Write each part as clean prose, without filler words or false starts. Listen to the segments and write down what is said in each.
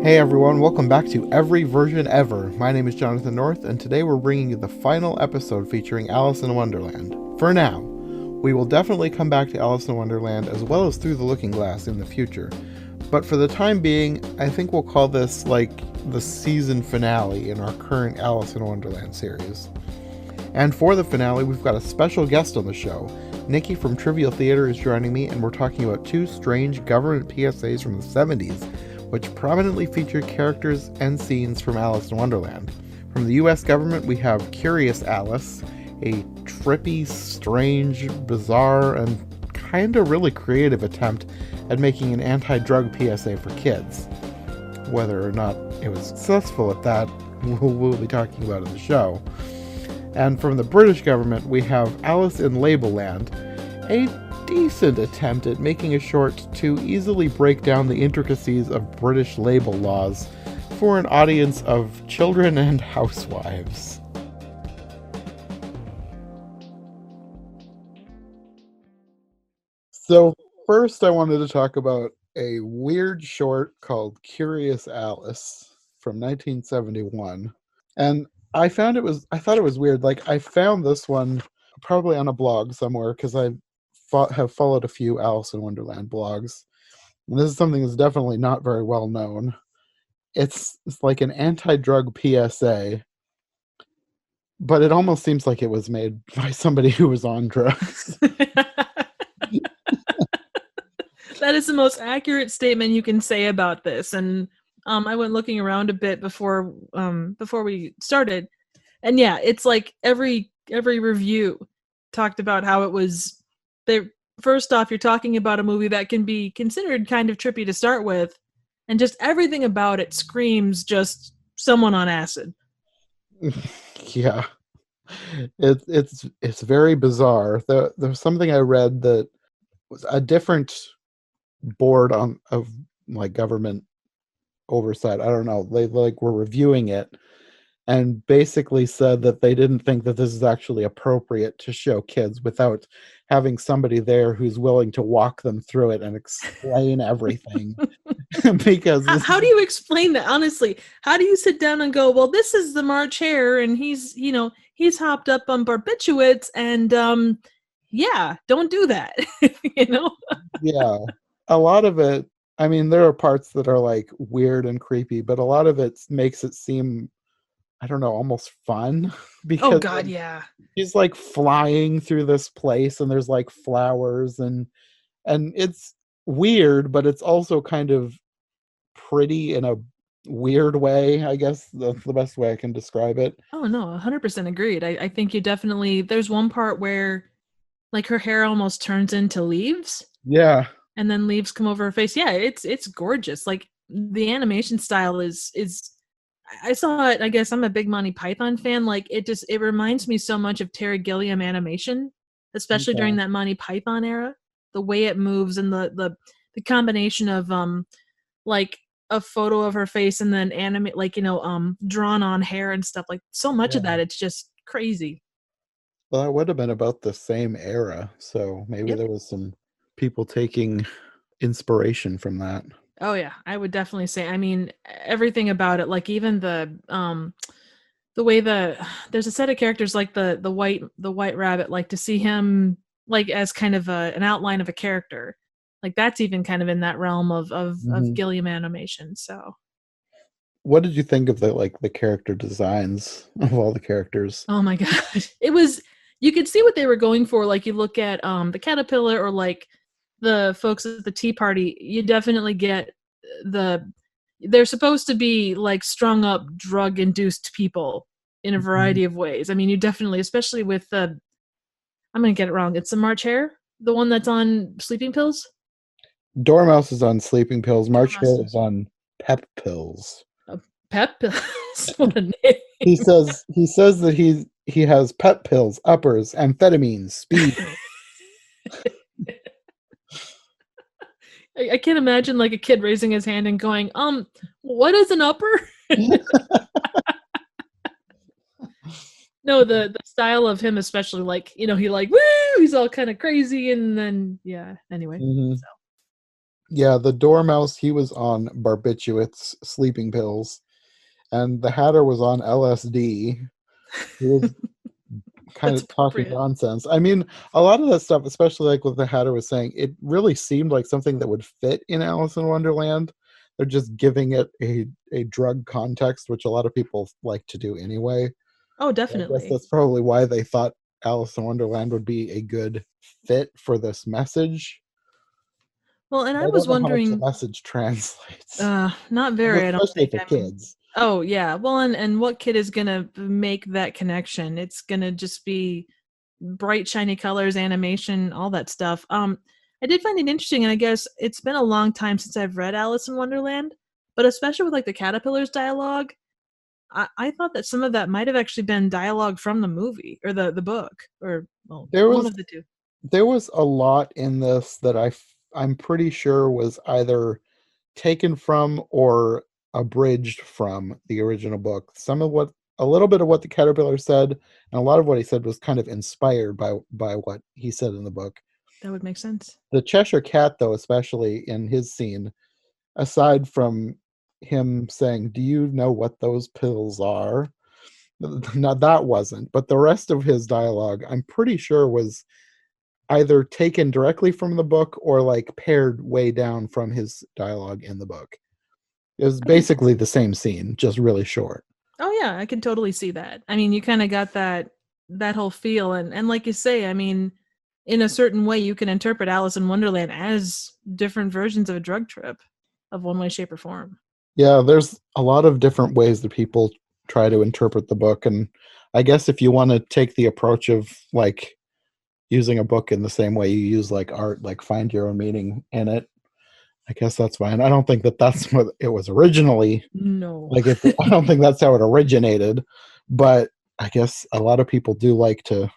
Hey everyone, welcome back to Every Version Ever. My name is Jonathan North, and today we're bringing you the final episode featuring Alice in Wonderland. For now, we will definitely come back to Alice in Wonderland as well as Through the Looking Glass in the future. But for the time being, I think we'll call this like the season finale in our current Alice in Wonderland series. And for the finale, we've got a special guest on the show. Nicki from Trivial Theater is joining me, and we're talking about two strange government PSAs from the 70s, which prominently feature characters and scenes from Alice in Wonderland. From the US government, we have Curious Alice, a trippy, strange, bizarre, and kinda really creative attempt at making an anti-drug PSA for kids. Whether or not it was successful at that, we'll be talking about in the show. And from the British government, we have Alice in Label Land, a decent attempt at making a short to easily break down the intricacies of British label laws for an audience of children and housewives. So first I wanted to talk about a weird short called Curious Alice from 1971. And I thought it was weird. Like, I found this one probably on a blog somewhere because I have followed a few Alice in Wonderland blogs. And this is something that's definitely not very well known. It's like an anti-drug PSA, but it almost seems like it was made by somebody who was on drugs. That is the most accurate statement you can say about this. And I went looking around a bit before we started, and yeah, it's like every review talked about how it was. First off, you're talking about a movie that can be considered kind of trippy to start with, and just everything about it screams just someone on acid. Yeah, it's very bizarre. There's something I read that was a different board of like government oversight. I don't know. They like were reviewing it and basically said that they didn't think that this is actually appropriate to show kids without having somebody there who's willing to walk them through it and explain everything. Because how do you explain that? Honestly, how do you sit down and go, well, this is the March Hare, and he's hopped up on barbiturates, and yeah, don't do that. Yeah, a lot of it, I mean, there are parts that are like weird and creepy, but a lot of it makes it seem, I don't know, almost fun. Because Oh God, yeah. She's like flying through this place and there's like flowers and it's weird, but it's also kind of pretty in a weird way. I guess that's the best way I can describe it. Oh no, 100% agreed. I think you definitely, there's one part where like her hair almost turns into leaves. Yeah. And then leaves come over her face. Yeah, it's gorgeous. Like, the animation style is I saw it, I guess I'm a big Monty Python fan. Like, it reminds me so much of Terry Gilliam animation, especially during that Monty Python era. The way it moves and the combination of like a photo of her face and then animate, like, drawn on hair and stuff. Like, so much of that, it's just crazy. Well, that would have been about the same era, so maybe Yep. there was some people taking inspiration from that. Oh yeah, I would definitely say. I mean, everything about it, like even the way there's a set of characters like the white rabbit, like to see him like as kind of an outline of a character, like that's even kind of in that realm of Gilliam animation. So, What did you think of the character designs of all the characters? oh my god, it was, you could see what they were going for. Like, you look at the caterpillar or like the folks at the tea party, you definitely get they're supposed to be like strung up drug induced people in a variety of ways. I mean, you definitely, especially with I'm gonna get it wrong, it's the March Hare, the one that's on sleeping pills. Dormouse is on sleeping pills. March Dormouse. Hare is on pep pills. Pep pills. What a name. He says that he has pep pills, uppers, amphetamines, speed. I can't imagine like a kid raising his hand and going, what is an upper? No, the style of him, especially, like, he like, woo, he's all kind of crazy, and then, yeah, anyway. So. Yeah, the Dormouse, he was on barbiturates, sleeping pills, and the Hatter was on LSD. He was kind That's of talking appropriate. nonsense. I mean, a lot of that stuff, especially like what the Hatter was saying, it really seemed like something that would fit in Alice in Wonderland. They're just giving it a drug context, which a lot of people like to do anyway. Oh, I guess definitely. that's probably why they thought Alice in Wonderland would be a good fit for this message. Well, and I I was don't know how much the wondering, message translates, not very, I don't especially think. for I mean, kids. oh yeah. Well, and what kid is gonna make that connection? It's gonna just be bright, shiny colors, animation, all that stuff. I did find it interesting, and I guess it's been a long time since I've read Alice in Wonderland, but especially with like the caterpillars dialogue, I thought that some of that might have actually been dialogue from the movie or the book, or well, There one was of the two. there was a lot in this that I'm pretty sure was either taken from or abridged from the original book. A little bit of what the caterpillar said, and a lot of what he said was kind of inspired by what he said in the book. That would make sense. The Cheshire Cat, though, especially in his scene, aside from him saying, "Do you know what those pills are?" Now that wasn't, but the rest of his dialogue, I'm pretty sure was either taken directly from the book or like pared way down from his dialogue in the book. It was I can. basically the same scene, just really short. Oh yeah, I can totally see that. I mean, you kind of got that whole feel, and like you say, I mean, in a certain way, you can interpret Alice in Wonderland as different versions of a drug trip, of one way, shape, or form. Yeah, there's a lot of different ways that people try to interpret the book, and I guess if you want to take the approach of like using a book in the same way you use like art, like find your own meaning in it, I guess that's fine. I don't think that that's what it was originally. No. Like, I don't think that's how it originated, but I guess a lot of people do like to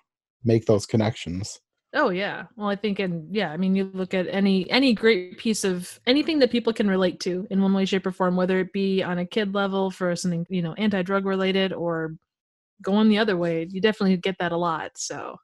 make those connections. Oh yeah. Well, I think, and yeah, I mean, you look at any great piece of anything that people can relate to in one way, shape, or form, whether it be on a kid level for something anti-drug related, or going the other way, you definitely get that a lot. So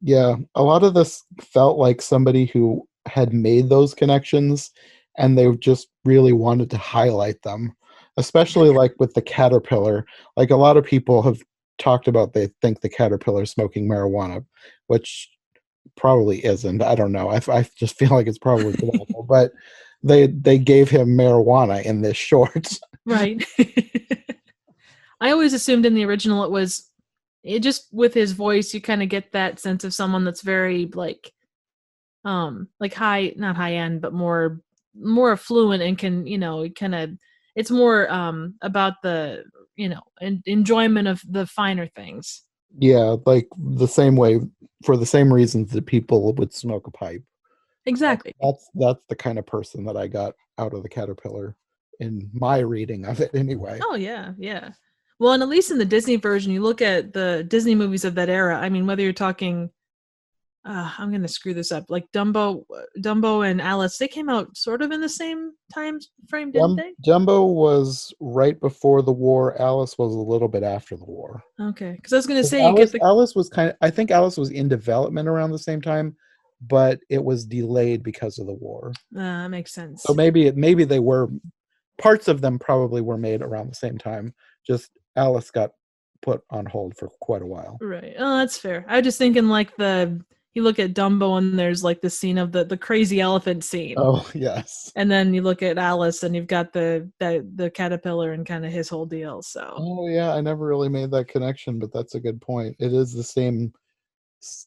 Yeah, a lot of this felt like somebody who had made those connections and they just really wanted to highlight them, especially like with the caterpillar. Like a lot of people have talked about they think the caterpillar smoking marijuana, which probably isn't. I don't know. I just feel like it's probably debatable, but they gave him marijuana in this short. right. I always assumed in the original it just with his voice, you kind of get that sense of someone that's very like high, not high end, but more affluent, and can kind of, it's more about the enjoyment of the finer things. Yeah, like the same way for the same reasons that people would smoke a pipe. Exactly. That's the kind of person that I got out of the caterpillar in my reading of it anyway. Oh yeah, yeah. Well, and at least in the Disney version, you look at the Disney movies of that era. I mean, whether you're talking, I'm gonna screw this up, like Dumbo and Alice, they came out sort of in the same time frame, didn't they? Dumbo was right before the war. Alice was a little bit after the war. Okay, because I was gonna 'Cause say you get Alice was kind of, I think Alice was in development around the same time, but it was delayed because of the war. makes So sense. maybe they were, parts of them probably were made around the same time. Just Alice got put on hold for quite a while. Right. Oh, that's fair. I was just thinking like you look at Dumbo and there's like the scene of the crazy elephant scene. Oh, yes. And then you look at Alice and you've got the caterpillar and kind of his whole deal. So Oh, yeah, I never really made that connection, but that's a good point. It is the same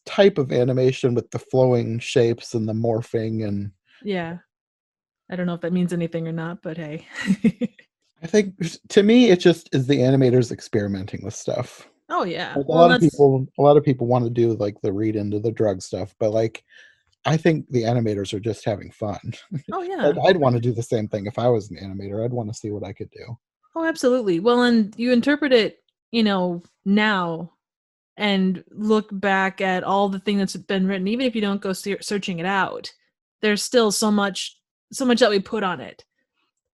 type of animation with the flowing shapes and the morphing, and yeah. I don't know if that means anything or not, but hey. I think to me it just is the animators experimenting with stuff. Oh yeah. Like Well, and that's a lot of people want to do like the read into the drug stuff, but like I think the animators are just having fun. oh Like yeah. I'd want to do the same thing if I was an animator. I'd want to see what I could do. Oh, absolutely. Well, and you interpret it, now and look back at all the thing that's been written, even if you don't go searching it out, there's still so much that we put on it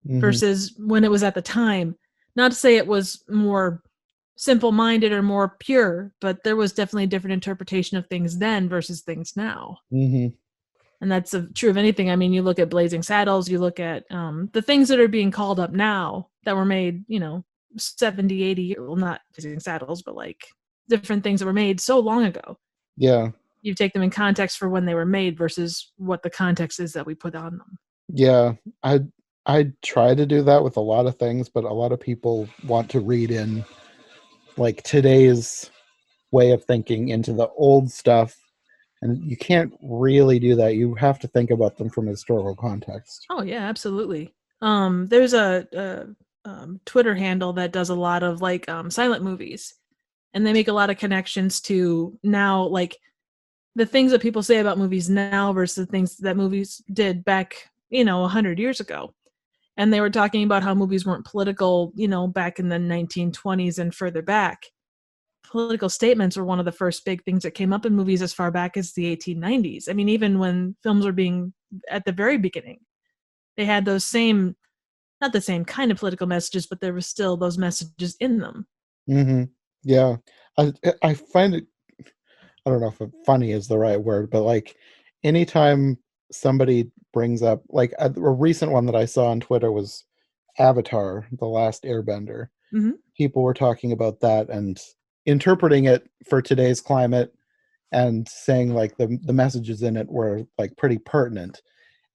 Hmm. versus when it was at the time. Not to say it was more simple-minded or more pure, but there was definitely a different interpretation of things then versus things now. Hmm. And that's true of anything. I mean, you look at Blazing Saddles, you look at the things that are being called up now that were made, 70, 80, well, not Blazing Saddles, but like different things that were made so long ago. Yeah. You take them in context for when they were made versus what the context is that we put on them. Yeah. I try to do that with a lot of things, but a lot of people want to read in like today's way of thinking into the old stuff, and you can't really do that. You have to think about them from a historical context. Oh yeah, absolutely. There's a Twitter handle that does a lot of like silent movies, and they make a lot of connections to now, like the things that people say about movies now versus the things that movies did back, 100 years ago. And they were talking about how movies weren't political, back in the 1920s and further back. Political statements were one of the first big things that came up in movies as far back as the 1890s. I mean, even when films were being at the very beginning, they had those same, not the same kind of political messages, but there were still those messages in them. Mm-hmm. Yeah. I find it, I don't know if funny is the right word, but like anytime somebody brings up, like a recent one that I saw on Twitter was Avatar, The Last Airbender. Mm-hmm. People were talking about that and interpreting it for today's climate and saying like the messages in it were like pretty pertinent.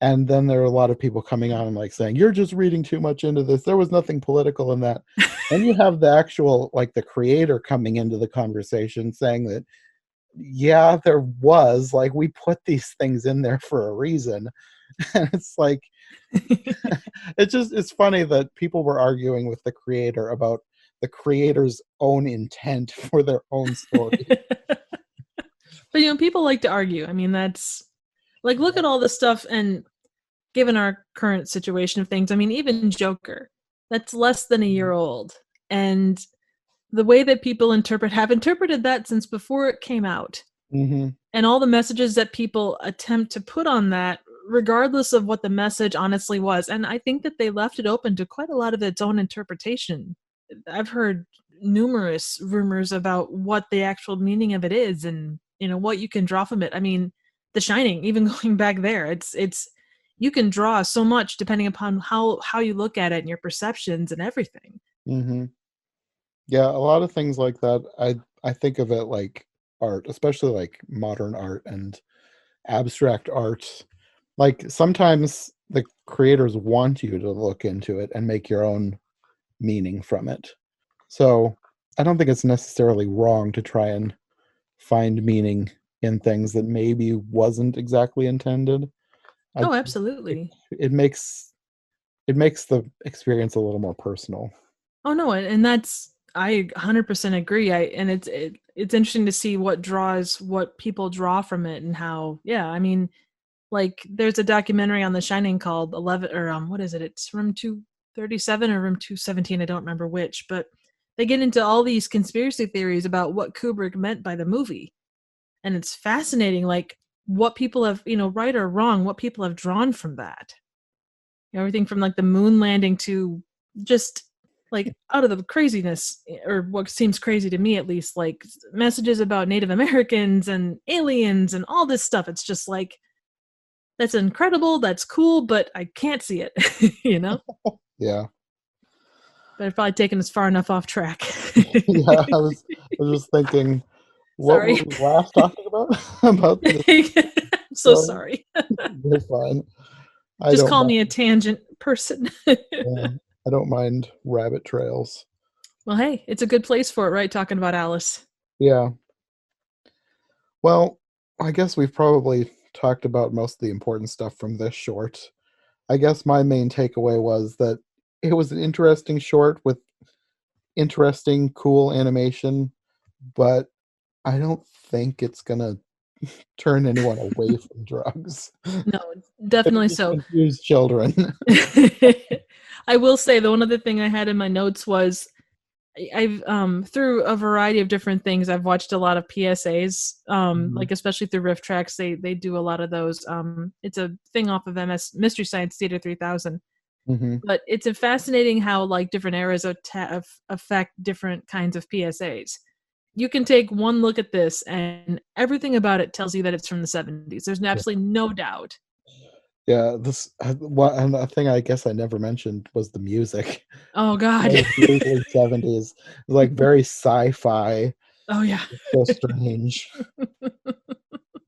And then there are a lot of people coming on and like saying, you're just reading too much into this. There was nothing political in that. Then you have the actual, like the creator coming into the conversation saying that, yeah, there was, like, we put these things in there for a reason. And it's like, it's funny that people were arguing with the creator about the creator's own intent for their own story. But people like to argue. I mean, that's like, look at all this stuff, and given our current situation of things, I mean, even Joker, that's less than a year old, and the way that people have interpreted that since before it came out, Mm-hmm. and all the messages that people attempt to put on that, regardless of what the message honestly was. And I think that they left it open to quite a lot of its own interpretation. I've heard numerous rumors about what the actual meaning of it is, and what you can draw from it. I mean, The Shining, even going back there, it's you can draw so much depending upon how you look at it and your perceptions and everything. Mm-hmm. Yeah, a lot of things like that. I think of it like art, especially like modern art and abstract art. Like sometimes the creators want you to look into it and make your own meaning from it. So I don't think it's necessarily wrong to try and find meaning in things that maybe wasn't exactly intended. Oh, It, absolutely. it makes the experience a little more personal. Oh no, and that's, I 100% agree. And it's interesting to see what people draw from it, and how, yeah, I mean, like there's a documentary on The Shining called 11, or what is it? It's Room 237 or Room 217, I don't remember which, but they get into all these conspiracy theories about what Kubrick meant by the movie. And it's fascinating, like what people have, right or wrong, what people have drawn from that. Everything from like the moon landing to just like out of the craziness, or what seems crazy to me at least, like messages about Native Americans and aliens and all this stuff. It's just like, that's incredible, that's cool, but I can't see it. Yeah. But I've probably taken us far enough off track. Yeah, I was just thinking, what were Sorry. we last talking about? About this I'm so story? sorry. You're fine. I Just don't call me mind. a tangent person. Yeah, I don't mind rabbit trails. Well, hey, it's a good place for it, right? Talking about Alice. Yeah. Well, I guess we've probably talked about most of the important stuff from this short. I guess my main takeaway was that it was an interesting short with interesting, cool animation, but I don't think it's gonna turn anyone away from drugs. No, It'll definitely just so. confuse children. I will say the one other thing I had in my notes was, I've through a variety of different things, I've watched a lot of PSAs, Mhm. like especially through Riff Tracks, they do a lot of those. It's a thing off of MS Mystery Science Theater 3000, Mhm. but it's a fascinating how like different eras affect different kinds of PSAs. you can take one look at this and everything about it tells you that it's from the 70s. There's absolutely no doubt. Yeah, this and a thing I guess I never mentioned was the music. Oh It God. was weirdly 70s. It was like very sci-fi, Oh yeah. so strange.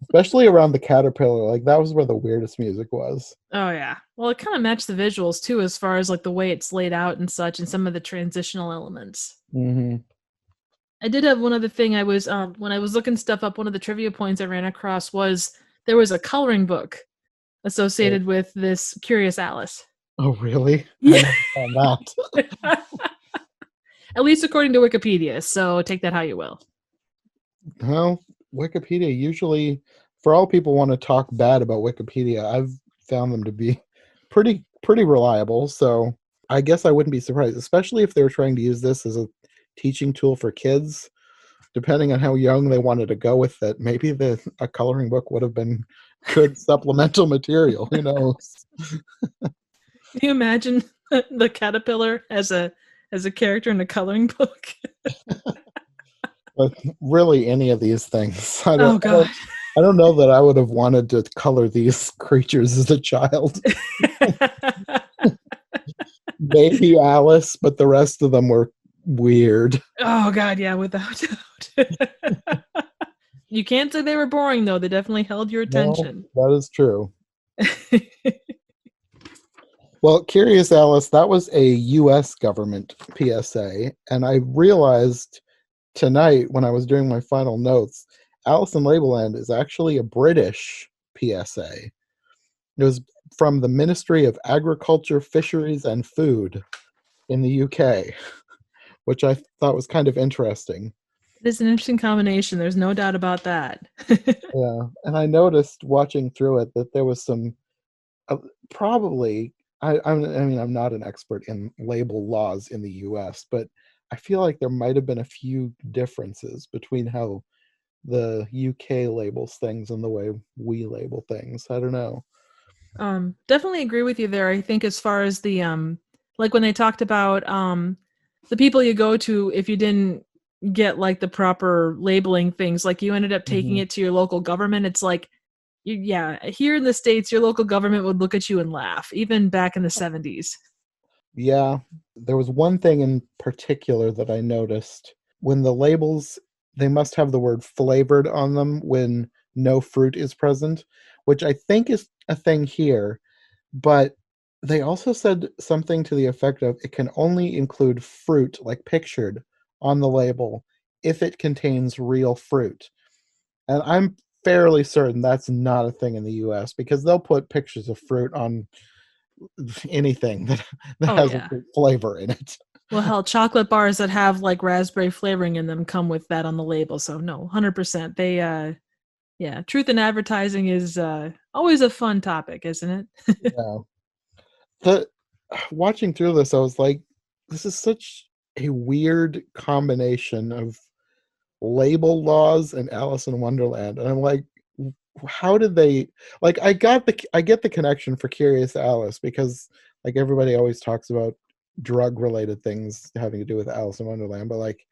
Especially around the caterpillar, like that was where the weirdest music was. Oh yeah. Well, it kind of matched the visuals too, as far as like the way it's laid out and such, and some of the transitional elements. Hmm. I did have one other thing. I was when I was looking stuff up, one of the trivia points I ran across was there was a coloring book Oh, associated with this Curious Alice. oh, really? I Yeah. never found that. At least according to Wikipedia, so take that how you will. Well, Wikipedia usually, for all people want to talk bad about Wikipedia, I've found them to be pretty reliable. So I guess I wouldn't be surprised, especially if they were trying to use this as a teaching tool for kids. Depending on how young they wanted to go with it, maybe a coloring book would have been good supplemental material. Who knows? Can you imagine the caterpillar as a character in a coloring book? But really, any of these things, Oh god. I don't know that I would have wanted to color these creatures as a child. Maybe Alice, but the rest of them were weird. Oh god, yeah, without doubt. You can't say they were boring though. They definitely held your No, attention. that is true. Well, Curious Alice, that was a US government PSA, and I realized tonight when I was doing my final notes, Alice in Labeland is actually a British PSA. It was from the Ministry of Agriculture, Fisheries and Food in the UK, which I thought was kind of interesting. It is an interesting combination. There's no doubt about that. Yeah, and I noticed watching through it that there was some probably I mean I'm not an expert in label laws in the US, but I feel like there might have been a few differences between how the UK labels things and the way we label things. I don't know. Definitely agree with you there. I think as far as the like when they talked about the people you go to if you didn't get like the proper labeling things, like you ended up taking Hmm. it to your local government, it's like yeah, here in the States, your local government would look at you and laugh, even back in the 70s. Yeah, there was one thing in particular that I noticed when the labels they must have the word flavored on them when no fruit is present, which I think is a thing here. But they also said something to the effect of it can only include fruit, like pictured on the label, if it contains real fruit. And I'm fairly certain that's not a thing in the US because they'll put pictures of fruit on anything that Oh has a yeah. fruit flavor in it. Well, hell, chocolate bars that have like raspberry flavoring in them come with that on the label. So no, 100%. They yeah, truth in advertising is always a fun topic, isn't it? Yeah. The watching through this, I was like, this is such a weird combination of label laws and Alice in Wonderland. And I'm like, how did they like I get the connection for Curious Alice because like everybody always talks about drug related things having to do with Alice in Wonderland, but like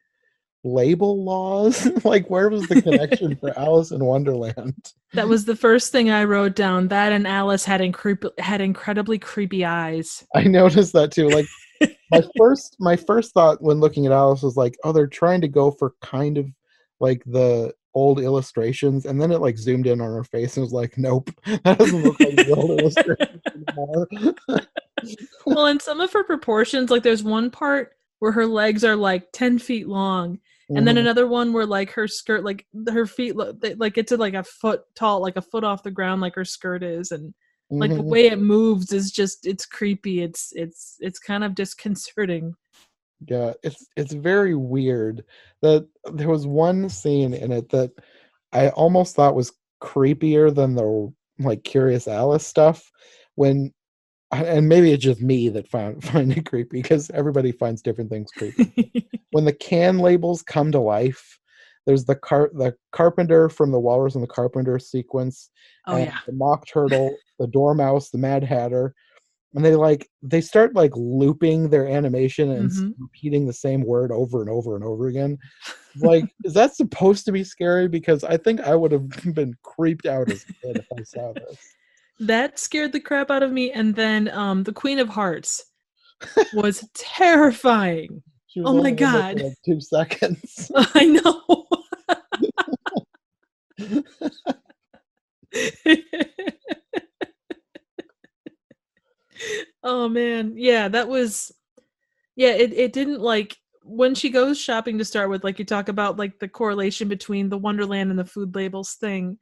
label laws, like where was the connection for Alice in Wonderland? That was the first thing I wrote down. That and Alice had incredibly creepy eyes. I noticed that too. Like my first thought when looking at Alice was like, oh, they're trying to go for kind of like the old illustrations, and then it like zoomed in on her face and was like, nope, that doesn't look like the old illustrations anymore. Well, in some of her proportions, like there's one part where her legs are like 10 feet long, and then Mhm, another one where like her skirt, like her feet, like get to like a foot tall, like a foot off the ground, like her skirt is, and like the mhm. way it moves is just it's creepy. It's kind of disconcerting. Yeah, it's very weird that there was one scene in it that I almost thought was creepier than the like Curious Alice stuff when and maybe it's just me that find it creepy because everybody finds different things creepy. When the can labels come to life, there's the carpenter from the Walrus and the Carpenter sequence, Oh and yeah. the mock turtle, the dormouse, the Mad Hatter. and they start like looping their animation and Hmm. repeating the same word over and over and over again. Like, is that supposed to be scary? Because I think I would have been creeped out as a kid if I saw this. That scared the crap out of me. And then the Queen of Hearts was terrifying. She was Oh my only in there for god. like 2 seconds. I know. Oh man. Yeah, that was yeah, it didn't like when she goes shopping to start with, like you talk about like the correlation between the Wonderland and the food labels thing.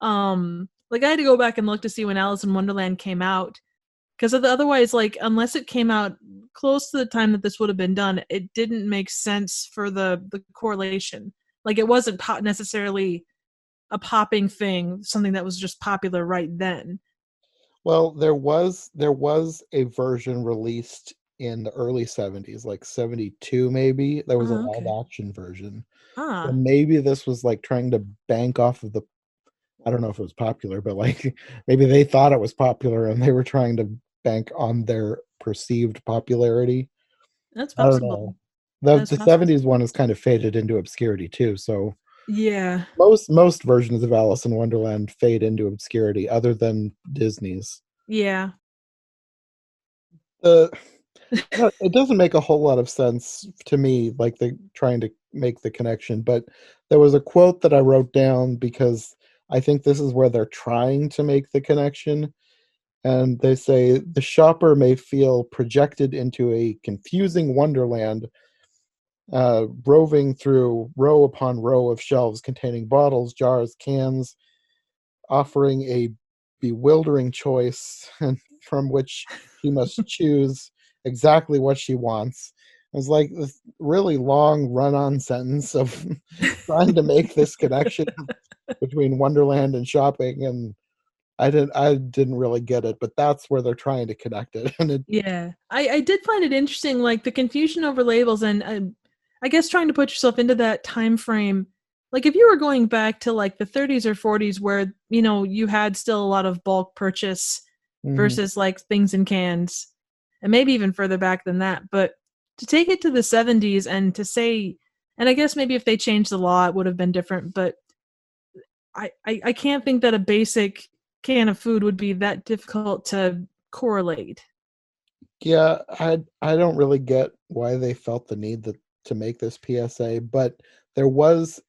Like I had to go back and look to see when Alice in Wonderland came out. Because otherwise, like, unless it came out close to the time that this would have been done, it didn't make sense for the correlation. Like, it wasn't necessarily a popping thing, something that was just popular right then. Well, there was a version released in the early 70s, like 72 maybe. There was a Oh, live okay. action version. So Ah, maybe this was like trying to bank off of the, I don't know if it was popular, but like maybe they thought it was popular and they were trying to bank on their perceived popularity. that's I don't possible. know. The That's the possible. 70s one has kind of faded into obscurity too. So Yeah. most versions of Alice in Wonderland fade into obscurity other than Disney's. Yeah. The it doesn't make a whole lot of sense to me, like the trying to make the connection, but there was a quote that I wrote down because I think this is where they're trying to make the connection. And they say the shopper may feel projected into a confusing wonderland, roving through row upon row of shelves containing bottles, jars, cans, offering a bewildering choice from which she must choose exactly what she wants. It was like this really long run-on sentence of trying to make this connection between Wonderland and shopping, and I didn't really get it, but that's where they're trying to connect it, and it. Yeah. I did find it interesting, like the confusion over labels and I guess trying to put yourself into that time frame. Like if you were going back to like the 30s or 40s where, you had still a lot of bulk purchase Mhm. versus like things in cans and maybe even further back than that. But to take it to the 70s and to say, and I guess maybe if they changed the law, it would have been different. But I can't think that a basic can of food would be that difficult to correlate. Yeah, I don't really get why they felt the need to make this PSA, but there was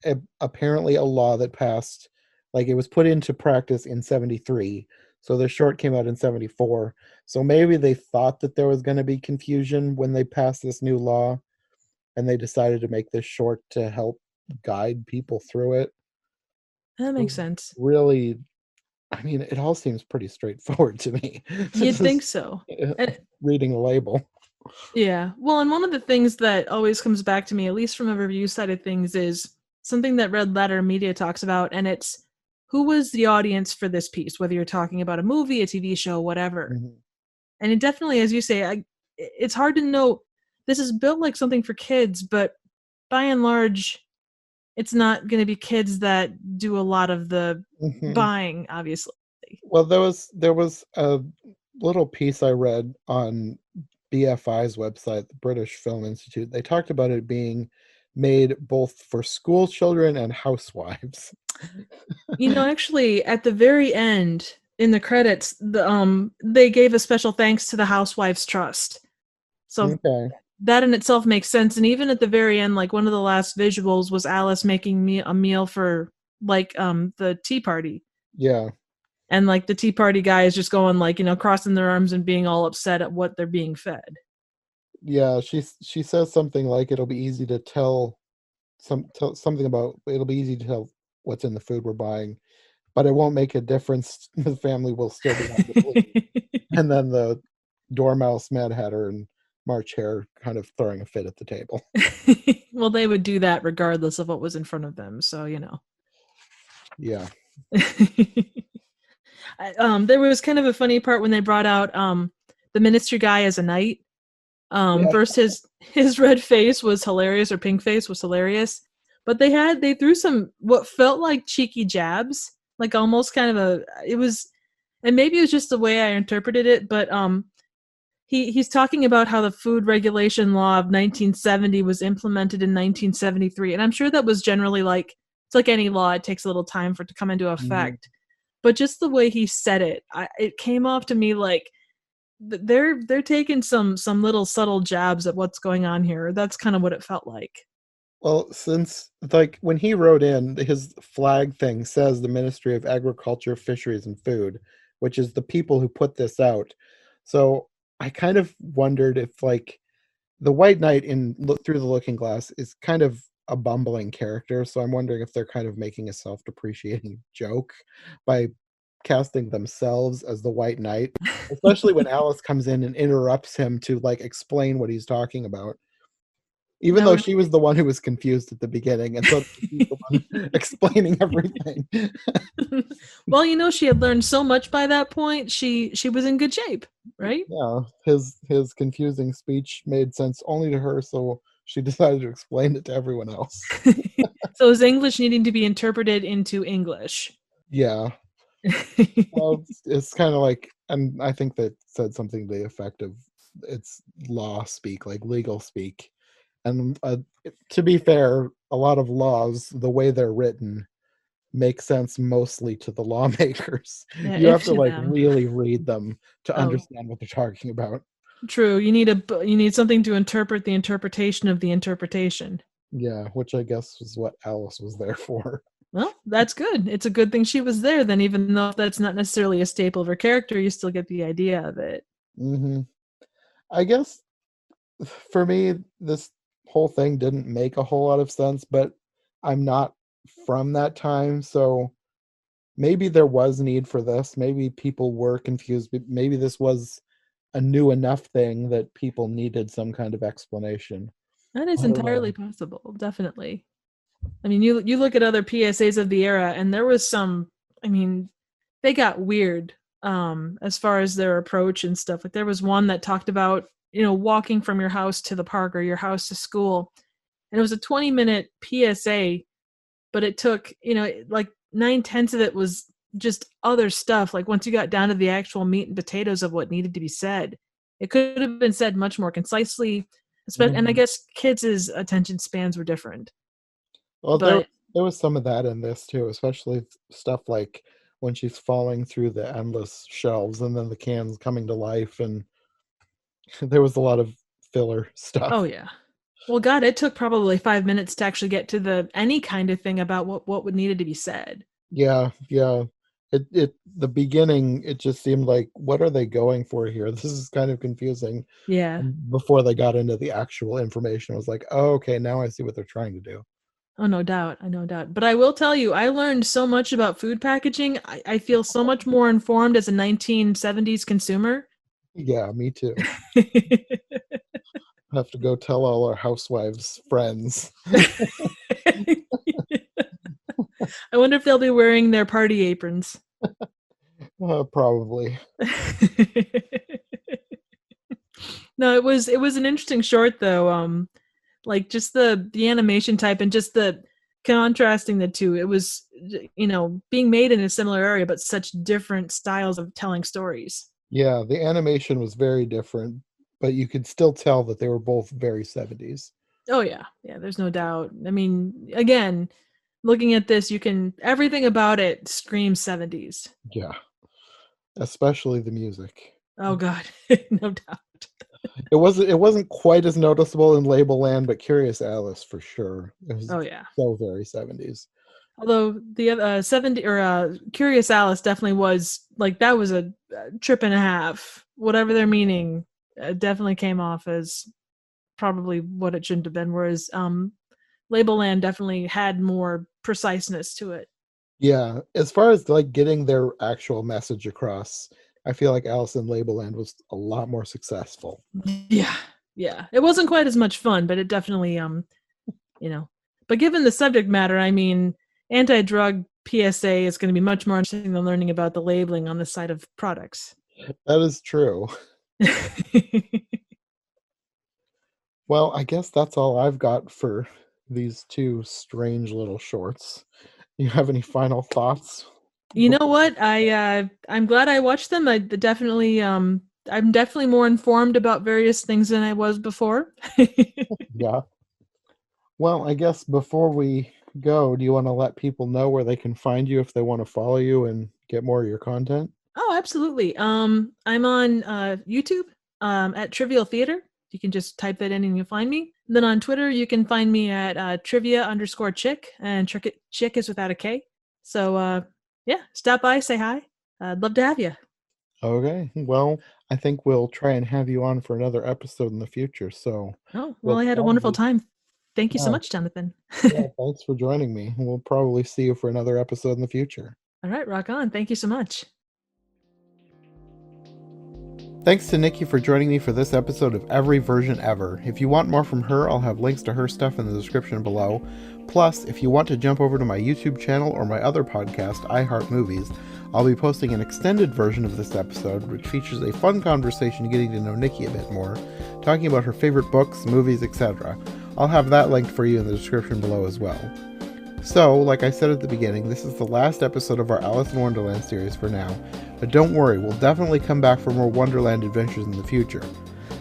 apparently a law that passed, like it was put into practice in 73. So the short came out in 74. So maybe they thought that there was going to be confusion when they passed this new law and they decided to make this short to help guide people through it. That But makes sense. really, I mean, it all seems pretty straightforward to me. You'd think Just so. And reading a label. yeah. Well, and one of the things that always comes back to me, at least from a review side of things, is something that Red Letter Media talks about, and it's who was the audience for this piece, whether you're talking about a movie, a TV show, whatever. Mhm. And it definitely, as you say, it's hard to know. This is built like something for kids, but by and large, it's not going to be kids that do a lot of the Mhm. buying, obviously. Well, there was a little piece I read on BFI's website, the British Film Institute. They talked about it being made both for school children and housewives. Actually, at the very end, in the credits, they gave a special thanks to the Housewives Trust. So Okay. that in itself makes sense. And even at the very end, like one of the last visuals was Alice making me a meal for like the tea party. Yeah. And like the tea party guy is just going like, crossing their arms and being all upset at what they're being fed. Yeah, she says something like it'll be easy to tell something about it'll be easy to tell what's in the food we're buying, but it won't make a difference. The family will still be able to leave. And then the Dormouse, Mad Hatter, and March Hare kind of throwing a fit at the table. Well, they would do that regardless of what was in front of them. So. Yeah. There was kind of a funny part when they brought out the ministry guy as a knight. Yeah. First his red face was hilarious, or pink face was hilarious, but they threw some what felt like cheeky jabs, like almost kind of it was, and maybe it was just the way I interpreted it, but he's talking about how the food regulation law of 1970 was implemented in 1973, and I'm sure that was generally like it's like any law; it takes a little time for it to come into Mhm. effect. But just the way he said it, it came off to me like they're taking some little subtle jabs at what's going on here. That's kind of what it felt like. Well, since like when he wrote in, his flag thing says the Ministry of Agriculture, Fisheries, and Food, which is the people who put this out. So I kind of wondered if like the White Knight in Look Through the Looking Glass is kind of a bumbling character. So I'm wondering if they're kind of making a self-depreciating joke by casting themselves as the White Knight, especially when Alice comes in and interrupts him to like explain what he's talking about. Even That though would she was the one who was confused at the beginning, and so she's the one explaining everything. well, she had learned so much by that point. She was in good shape, right? Yeah, his confusing speech made sense only to her, so she decided to explain it to everyone else. So his English needing to be interpreted into English. Yeah, well, it's kind of like, and I think that said something to the effect of it's law speak, like legal speak. And to be fair, a lot of laws, the way they're written, make sense mostly to the lawmakers. Yeah, You have if to to like them. really read them to Oh, understand what they're talking about. true. You need something to interpret the interpretation of the interpretation. Yeah, which I guess was what Alice was there for. Well, that's good. It's a good thing she was there then, even though that's not necessarily a staple of her character, you still get the idea of it. Hmm. I guess for me, this whole thing didn't make a whole lot of sense, but I'm not from that time, so maybe there was need for this. Maybe people were confused, but maybe this was a new enough thing that people needed some kind of explanation. That is I don't know. entirely possible, definitely. I mean, you look at other PSAs of the era, and there was some. I mean, they got weird as far as their approach and stuff. Like there was one that talked about walking from your house to the park or your house to school, and it was a 20-minute PSA, but it took like 9/10 of it was just other stuff. Like once you got down to the actual meat and potatoes of what needed to be said, it could have been said much more concisely. And I Mhm. guess kids' attention spans were different, Well, there but there was some of that in this too, especially stuff like when she's falling through the endless shelves and then the cans coming to life, and there was a lot of filler oh stuff. yeah. Well, God, it took probably 5 minutes to actually get to the any kind of thing about what would needed to be said. Yeah, yeah. It the beginning, it just seemed like, what are they going for here? This is kind of confusing. Yeah. And before they got into the actual information, I was like, oh, okay, now I see what they're trying to do. Oh, no doubt. I no doubt. But I will tell you, I learned so much about food packaging. I feel so much more informed as a 1970s consumer. Yeah, me too. I have to go tell all our housewives friends. I wonder if they'll be wearing their party aprons. Probably. No, it was an interesting short though. Like just the animation type and just the contrasting the two. It was being made in a similar area but such different styles of telling stories. Yeah, the animation was very different, but you could still tell that they were both very 70s. Oh yeah. Yeah, there's no doubt. I mean, again, looking at this, you can everything about it screams 70s. Yeah, especially the music. Oh god. No doubt. It wasn't quite as noticeable in Label Land, but Curious Alice for sure. It was Oh yeah. so very 70s. Although the 70 or Curious Alice definitely was like that was a trip and a half. Whatever their meaning definitely came off as probably what it shouldn't have been. Whereas Label Land definitely had more preciseness to it. Yeah, as far as like getting their actual message across, I feel like Alice in Label Land was a lot more successful. Yeah, yeah. It wasn't quite as much fun, but it definitely you know. But given the subject matter, I mean, anti-drug PSA is going to be much more interesting than learning about the labeling on the side of products. That is true. Well, I guess that's all I've got for these two strange little shorts. You have any final thoughts? You know what? I'm glad I watched them. I definitely I'm definitely more informed about various things than I was before. Yeah. Well, I guess before we go, do you want to let people know where they can find you if they want to follow you and get more of your content? Oh, absolutely. I'm on YouTube at Trivial Theater. You can just type that in and you'll find me. Then on Twitter, you can find me at trivia_chick, and chick is without a K. So yeah, stop by, say hi. I'd love to have you. Okay. Well, I think we'll try and have you on for another episode in the future. So Oh, well, we'll I had a wonderful probably, time. Thank you so yeah, much, Jonathan. yeah, thanks for joining me. We'll probably see you for another episode in the future. All right, rock on. Thank you so much. Thanks to Nicki for joining me for this episode of Every Version Ever. If you want more from her, I'll have links to her stuff in the description below. Plus, if you want to jump over to my YouTube channel or my other podcast, I Heart Movies, I'll be posting an extended version of this episode, which features a fun conversation getting to know Nicki a bit more, talking about her favorite books, movies, etc. I'll have that linked for you in the description below as well. So, like I said at the beginning, this is the last episode of our Alice in Wonderland series for now, but don't worry, we'll definitely come back for more Wonderland adventures in the future.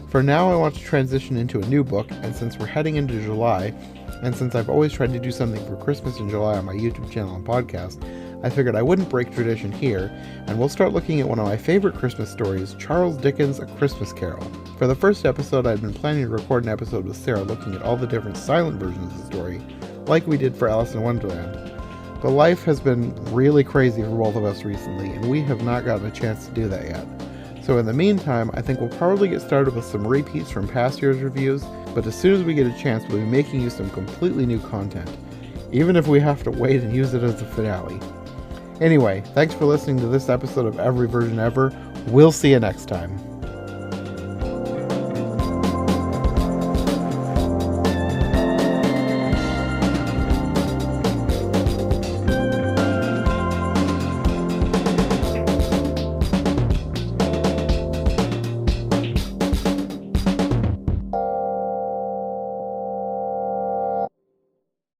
For now, I want to transition into a new book, and since we're heading into July, and since I've always tried to do something for Christmas in July on my YouTube channel and podcast, I figured I wouldn't break tradition here, and we'll start looking at one of my favorite Christmas stories, Charles Dickens' A Christmas Carol. For the first episode, I'd been planning to record an episode with Sarah looking at all the different silent versions of the story, like we did for Alice in Wonderland. But life has been really crazy for both of us recently, and we have not gotten a chance to do that yet. So in the meantime, I think we'll probably get started with some repeats from past year's reviews, but as soon as we get a chance, we'll be making you some completely new content, even if we have to wait and use it as the finale. Anyway, thanks for listening to this episode of Every Version Ever. We'll see you next time.